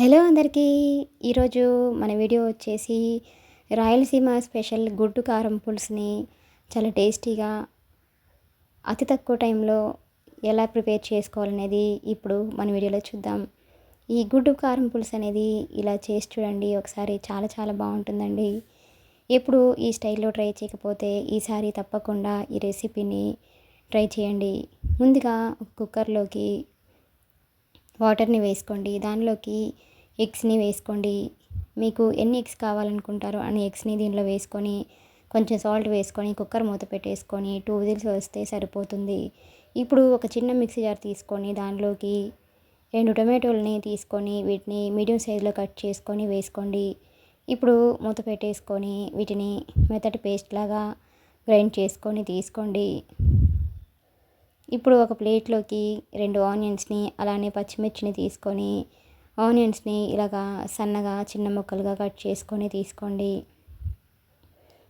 Hello అందరికీ. ఈరోజు మన వీడియో వచ్చేసి రాయలసీమ స్పెషల్ గుడ్డు కారం పులుసుని చాలా టేస్టీగా అతి తక్కువ టైంలో ఎలా ప్రిపేర్ చేసుకోవాలనేది ఇప్పుడు మన వీడియోలో చూద్దాం. ఈ గుడ్డు కారం పులుసు అనేది ఇలా చేసి చూడండి ఒకసారి, చాలా చాలా బాగుంటుందండి. ఎప్పుడు ఈ స్టైల్లో ట్రై చేయకపోతే ఈసారి తప్పకుండా ఈ రెసిపీని ట్రై చేయండి. ముందుగా కుక్కర్లోకి వాటర్ని వేసుకోండి, దానిలోకి ఎగ్స్ని వేసుకోండి. మీకు ఎన్ని ఎగ్స్ కావాలనుకుంటారో అన్ని ఎగ్స్ని దీనిలో వేసుకొని కొంచెం సాల్ట్ వేసుకొని కుక్కర్ మూత పెట్టేసుకొని 2 విజిల్స్ వస్తే సరిపోతుంది. ఇప్పుడు ఒక చిన్న మిక్సీ జార్ తీసుకొని దానిలోకి 2 టొమాటోలని తీసుకొని వీటిని మీడియం సైజులో కట్ చేసుకొని వేసుకోండి. ఇప్పుడు మూత పెట్టేసుకొని వీటిని మెత్తటి పేస్ట్ లాగా గ్రైండ్ చేసుకొని తీసుకోండి. ఇప్పుడు ఒక ప్లేట్లోకి 2 ఆనియన్స్ని అలానే పచ్చిమిర్చిని తీసుకొని ఆనియన్స్ని ఇలాగా సన్నగా చిన్న ముక్కలుగా కట్ చేసుకొని తీసుకోండి.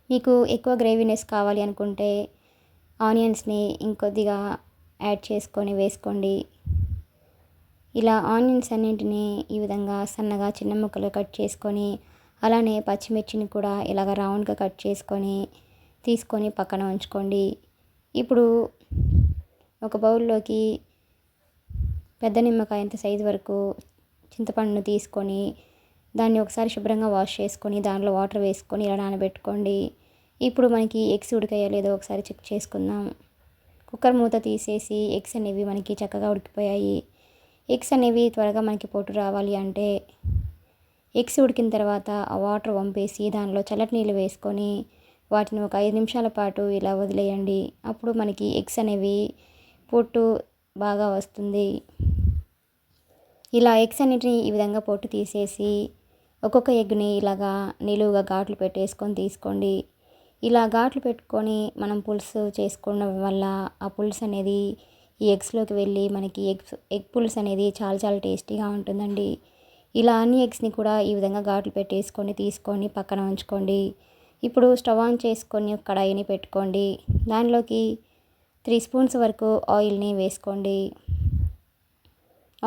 మీకు ఎక్కువ గ్రేవీనెస్ కావాలి అనుకుంటే ఆనియన్స్ని ఇంకొద్దిగా యాడ్ చేసుకొని వేసుకోండి. ఇలా ఆనియన్స్ అన్నింటినీ ఈ విధంగా సన్నగా చిన్న ముక్కలు కట్ చేసుకొని అలానే పచ్చిమిర్చిని కూడా ఇలాగ రౌండ్గా కట్ చేసుకొని తీసుకొని పక్కన ఉంచుకోండి. ఇప్పుడు ఒక బౌల్లోకి పెద్ద నిమ్మకాయంత సైజు వరకు చింతపండును తీసుకొని దాన్ని ఒకసారి శుభ్రంగా వాష్ చేసుకొని దాంట్లో వాటర్ వేసుకొని ఇలా నానబెట్టుకోండి. ఇప్పుడు మనకి ఎగ్స్ ఉడికాయో లేదో ఒకసారి చెక్ చేసుకుందాం. కుక్కర్ మూత తీసేసి ఎగ్స్ అనేవి మనకి చక్కగా ఉడికిపోయాయి. ఎగ్స్ అనేవి త్వరగా మనకి పొట్టు రావాలి అంటే ఎగ్స్ ఉడికిన తర్వాత ఆ వాటర్ వంపేసి దానిలో చల్లటి నీళ్ళు వేసుకొని వాటిని ఒక 5 నిమిషాల పాటు ఇలా వదిలేయండి. అప్పుడు మనకి ఎగ్స్ అనేవి పొట్టు బాగా వస్తుంది. ఇలా ఎగ్స్ అన్నిటిని ఈ విధంగా పొట్టు తీసేసి ఒక్కొక్క ఎగ్ని ఇలాగా నిలువుగా ఘాట్లు పెట్టేసుకొని తీసుకోండి. ఇలా ఘాట్లు పెట్టుకొని మనం పులుసు చేసుకోవడం వల్ల ఆ పులుసు అనేది ఈ ఎగ్స్లోకి వెళ్ళి మనకి ఎగ్ పులుసు అనేది చాలా చాలా టేస్టీగా ఉంటుందండి. ఇలా అన్ని ఎగ్స్ని కూడా ఈ విధంగా ఘాట్లు పెట్టేసుకొని తీసుకొని పక్కన ఉంచుకోండి. ఇప్పుడు స్టవ్ ఆన్ చేసుకొని కడాయిని పెట్టుకోండి. దానిలోకి 3 స్పూన్స్ వరకు ఆయిల్ని వేసుకోండి.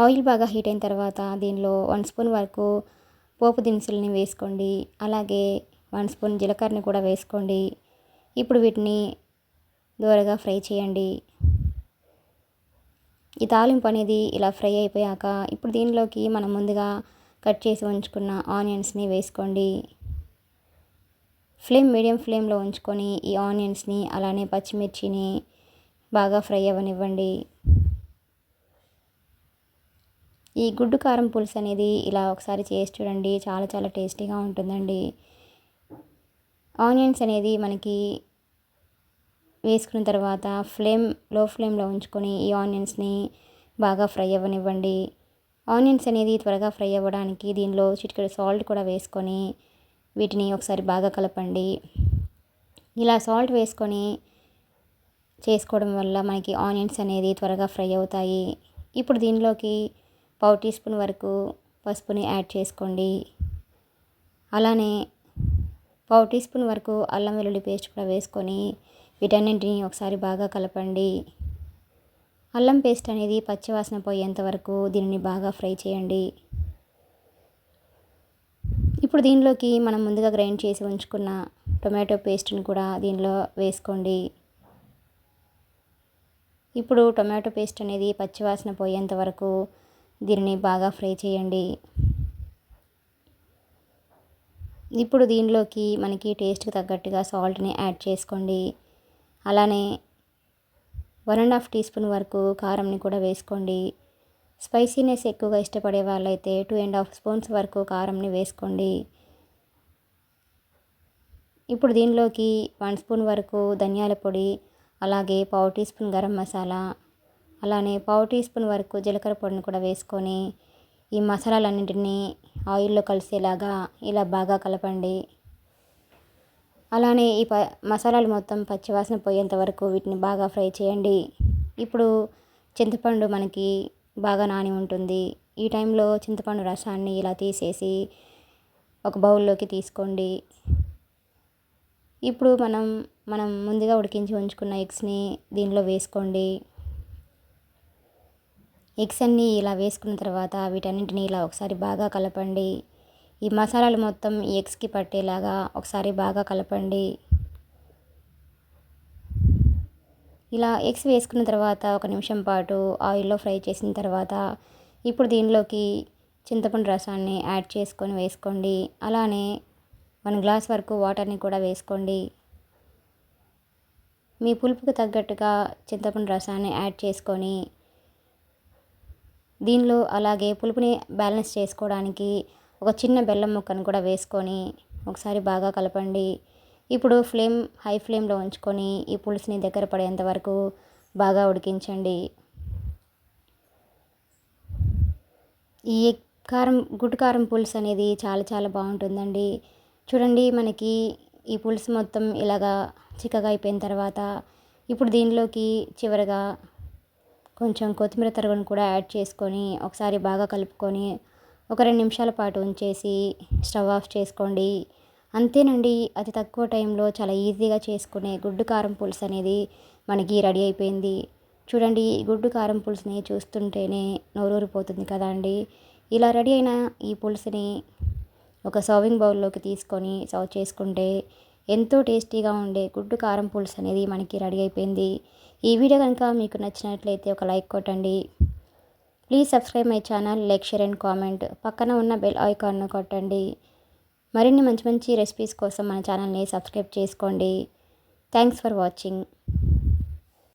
ఆయిల్ బాగా హీట్ అయిన తర్వాత దీనిలో 1 స్పూన్ వరకు పోపు దినుసులని వేసుకోండి. అలాగే 1 స్పూన్ జీలకర్రని కూడా వేసుకోండి. ఇప్పుడు వీటిని దోరగా ఫ్రై చేయండి. ఈ తాలింపు అనేది ఇలా ఫ్రై అయిపోయాక ఇప్పుడు దీనిలోకి మనం ముందుగా కట్ చేసి ఉంచుకున్న ఆనియన్స్ని వేసుకోండి. మీడియం ఫ్లేమ్లో ఉంచుకొని ఈ ఆనియన్స్ని అలానే పచ్చిమిర్చిని బాగా ఫ్రై అవ్వనివ్వండి. ఈ గుడ్డు కారం పులుసు అనేది ఇలా ఒకసారి చేసి చూడండి, చాలా చాలా టేస్టీగా ఉంటుందండి. ఆనియన్స్ అనేది మనకి వేసుకున్న తర్వాత లో ఫ్లేమ్లో ఉంచుకొని ఈ ఆనియన్స్ని బాగా ఫ్రై అవ్వనివ్వండి. ఆనియన్స్ అనేది త్వరగా ఫ్రై అవ్వడానికి దీనిలో చిటికెడు సాల్ట్ కూడా వేసుకొని వీటిని ఒకసారి బాగా కలపండి. ఇలా సాల్ట్ వేసుకొని చేసుకోవడం వల్ల మనకి ఆనియన్స్ అనేది త్వరగా ఫ్రై అవుతాయి. ఇప్పుడు దీనిలోకి 1/4 టీ స్పూన్ వరకు పసుపుని యాడ్ చేసుకోండి. అలానే 1/4 టీ స్పూన్ వరకు అల్లం వెల్లుల్లి పేస్ట్ కూడా వేసుకొని వీటన్నింటిని ఒకసారి బాగా కలపండి. అల్లం పేస్ట్ అనేది పచ్చివాసన పోయేంత వరకు దీనిని బాగా ఫ్రై చేయండి. ఇప్పుడు దీనిలోకి మనం ముందుగా గ్రైండ్ చేసి ఉంచుకున్న టొమాటో పేస్ట్ని కూడా దీనిలో వేసుకోండి. ఇప్పుడు టొమాటో పేస్ట్ అనేది పచ్చివాసన పోయేంత వరకు దీనిని బాగా ఫ్రై చేయండి. ఇప్పుడు దీనిలోకి మనకి టేస్ట్కి తగ్గట్టుగా సాల్ట్ని యాడ్ చేసుకోండి. అలానే 1.5 టీ స్పూన్ వరకు కారంని కూడా వేసుకోండి. స్పైసీనెస్ ఎక్కువగా ఇష్టపడే వాళ్ళైతే 2.5 స్పూన్స్ వరకు కారంని వేసుకోండి. ఇప్పుడు దీనిలోకి 1 స్పూన్ వరకు ధనియాల పొడి, అలాగే 1/4 టీ స్పూన్ గరం మసాలా, అలానే 1/4 టీ స్పూన్ వరకు జీలకర్ర పొడిని కూడా వేసుకొని ఈ మసాలాలన్నింటినీ ఆయిల్లో కలిసేలాగా ఇలా బాగా కలపండి. అలానే ఈ మసాలాలు మొత్తం పచ్చివాసన పోయేంత వరకు వీటిని బాగా ఫ్రై చేయండి. ఇప్పుడు చింతపండు మనకి బాగా నాని ఉంటుంది. ఈ టైంలో చింతపండు రసాన్ని ఇలా తీసేసి ఒక బౌల్లోకి తీసుకోండి. ఇప్పుడు మనం ముందుగా ఉడికించి ఉంచుకున్న ఎగ్స్ని దీనిలో వేసుకోండి. ఎగ్స్ అన్నీ ఇలా వేసుకున్న తర్వాత వీటన్నింటిని ఇలా ఒకసారి బాగా కలపండి. ఈ మసాలాలు మొత్తం ఈ ఎగ్స్కి పట్టేలాగా ఒకసారి బాగా కలపండి. ఇలా ఎగ్స్ వేసుకున్న తర్వాత ఒక నిమిషం పాటు ఆయిల్లో ఫ్రై చేసిన తర్వాత ఇప్పుడు దీనిలోకి చింతపండు రసాన్ని యాడ్ చేసుకొని వేసుకోండి. అలానే 1 గ్లాస్ వరకు వాటర్ని కూడా వేసుకోండి. మీ పులుపుకు తగ్గట్టుగా చింతపండు రసాన్ని యాడ్ చేసుకొని దీనిలో అలాగే పులుపుని బ్యాలెన్స్ చేసుకోవడానికి ఒక చిన్న బెల్లం ముక్కను కూడా వేసుకొని ఒకసారి బాగా కలపండి. ఇప్పుడు హై ఫ్లేమ్లో ఉంచుకొని ఈ పులుసుని దగ్గర పడేంత వరకు బాగా ఉడికించండి. ఈ గుడ్డు కారం పులుసు అనేది చాలా చాలా బాగుంటుందండి. చూడండి, మనకి ఈ పులుసు మొత్తం ఇలాగా చిక్కగా అయిపోయిన తర్వాత ఇప్పుడు దీనిలోకి చివరగా కొంచెం కొత్తిమీర తరుగును కూడా యాడ్ చేసుకొని ఒకసారి బాగా కలుపుకొని ఒక 2 నిమిషాల పాటు ఉంచేసి స్టవ్ ఆఫ్ చేసుకోండి. అంతేనండి, అతి తక్కువ టైంలో చాలా ఈజీగా చేసుకునే గుడ్డు కారం పులుసు అనేది మనకి రెడీ అయిపోయింది. చూడండి, గుడ్డు కారం పులుసుని చూస్తుంటేనే నోరూరిపోతుంది కదా అండి. ఇలా రెడీ అయిన ఈ పులుసుని ఒక సర్వింగ్ బౌల్లోకి తీసుకొని సర్వ్ చేసుకుంటే ఎంతో టేస్టీగా ఉండే గుడ్డు కారం పులుసు అనేది మనకి రెడీ అయిపోయింది. ఈ వీడియో కనుక మీకు నచ్చినట్లయితే ఒక లైక్ కొట్టండి. Please subscribe my channel, like, share and comment. పక్కన ఉన్న బెల్ ఐకాన్ను కొట్టండి. మరిన్ని మంచి మంచి రెసిపీస్ కోసం మన ఛానల్ని సబ్స్క్రైబ్ చేసుకోండి. Thanks for watching.